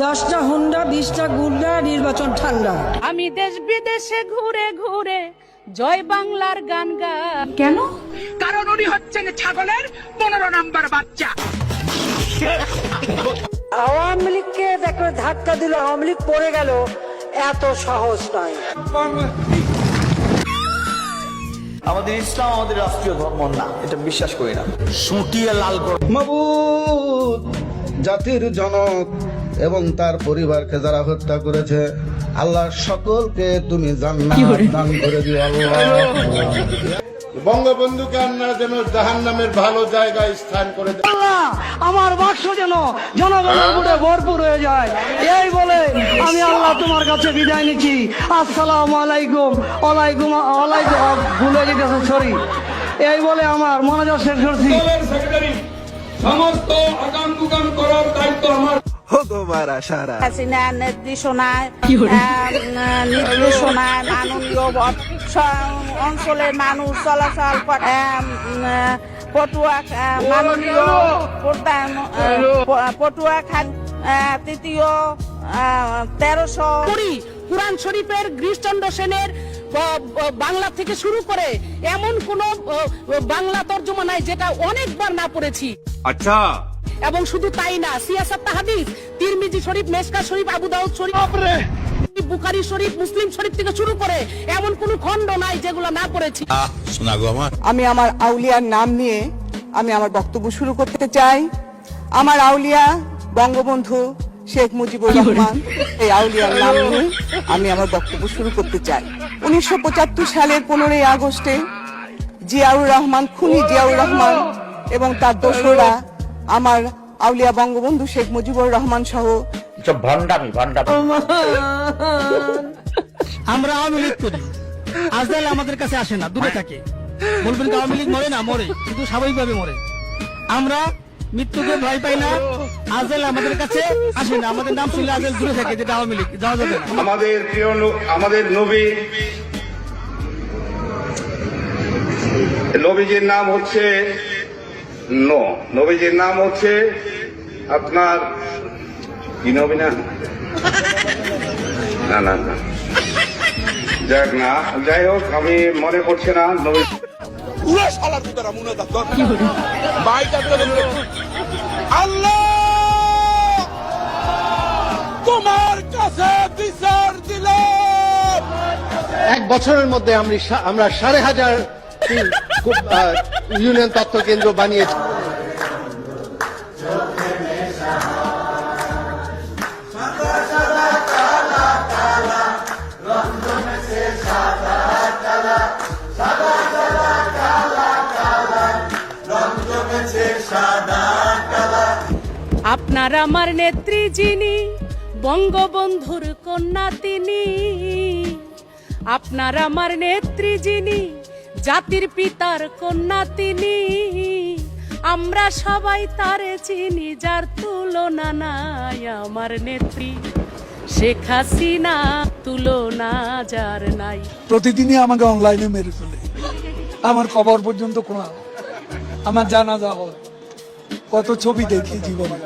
10টা হুন্ডা 20টা গুন্ডা, নির্বাচন ঠান্ডা। আমি দেশ বিদেশে ঘুরে ঘুরে জয় বাংলার গান গাই। কেন? কারণ উনি হচ্ছেন ছাগলের 15 নম্বর বাচ্চা। আওয়ামী লীগকে দেখো ধাক্কা দিল, আওয়ামী লীগ পড়ে গেল, এত সহজ নয়। আমাদের ইসলাম আমাদের রাষ্ট্রীয় ধর্ম না, এটা বিশ্বাস করি না। সুটিয়ে লাল মাবুদ, জাতির জনক এবং তার পরিবারকে যারা হত্যা করেছে, আল্লাহ সকলকে তুমি জান্নাত দান করে দিও আল্লাহ। বঙ্গবন্ধুকে আপনারা যেন জাহান্নামের ভালো জায়গায় স্থান করে দেন। আমার বাক্স যেন জনগণের ভোটে ভরপুর হয়ে যায়, এই বলে আমি আল্লাহ তোমার কাছে বিদায় নিচ্ছি। আসসালামু আলাইকুম। ওয়ালাইকুম ওয়ালাইকুম, ভুলে যেতেছে, সরি। এই বলে আমার মনোযোগ শেষ করছি। সমস্ত আগাম গুগাম করার দায়িত্ব আমার। হাসিনা নির্দেশনায় মাননীয় অঞ্চলের মানুষ চলাচল করে। পটুয়া মাননীয় পটুয়া খান তৃতীয় 1300 কুরআন শরীফের গিরিশচন্দ্র সেনের বাংলা থেকে শুরু করে এমন কোন বাংলা তর্জমা নাই যেটা অনেকবার না পড়েছি। আচ্ছা, এবং শুধু তাই না, সিয়াসাত হাদিস, তিরমিজি শরীফ, মেশকা শরীফ, আবু দাউদ শরীফ, বুখারী শরীফ, মুসলিম শরীফ থেকে শুরু করে এমন কোন খণ্ড নাই যেগুলো না পড়েছি। আমি আমার আউলিয়ার নাম নিয়ে আমি আমার বক্তব্য শুরু করতে চাই। আমার আউলিয়া বঙ্গবন্ধু শেখ মুজিবুর রহমান, এই আউলিয়ার নাম নিয়ে আমি আমার বক্তব্য শুরু করতে চাই। 1975 সালের 15ই আগস্টে জিয়াউর রহমান, খুনি জিয়াউর রহমান এবং তার দোসররা আমার আউলিয়া বঙ্গবন্ধু শেখ মুজিবুর রহমান সহ আমরা আওয়ামী লীগ করি, আজরাইল আমাদের কাছে আসে না, দূরে থাকে। বলবেন আওয়ামী লীগ মরে না, মরে, কিন্তু স্বাভাবিকভাবে মরে। আমরা মৃত্যুকে ভয় পাই না, আজরাইল আমাদের কাছে আসে না, আমাদের নাম শুনলে আজরাইল দূরে থাকে, যেটা আওয়ামী লীগ যাওয়া যাবে না। আমাদের প্রিয় আমাদের নবীজির নাম হচ্ছে নবীজির নাম হচ্ছে আপনার কি নবী না না না না যাক না, যাই হোক, আমি মনে পড়ছে না নবী। আল্লাহ তোমার কাছে বিচার দিলাম। 1 বছরের মধ্যে আমরা 5,500 ইউনিয়ন তথ্য কেন্দ্র বানিয়েছি। আপনার আমার নেত্রী যিনি, বঙ্গবন্ধুর কন্যা তিনি। আপনার আমার নেত্রী যিনি, জাতির পিতার কন্যা তিনি। আমরা সবাই তারে চিনি, যার তুলনা নাই। আমার নেত্রী শেখ হাসিনা, তুলনা যার নাই। প্রতিদিনই আমাকে অনলাইনে মেরে ফেলে, আমার খবর পর্যন্ত কোনো, আমার জানা যাওয়া, কত ছবি দেখি জীবনে।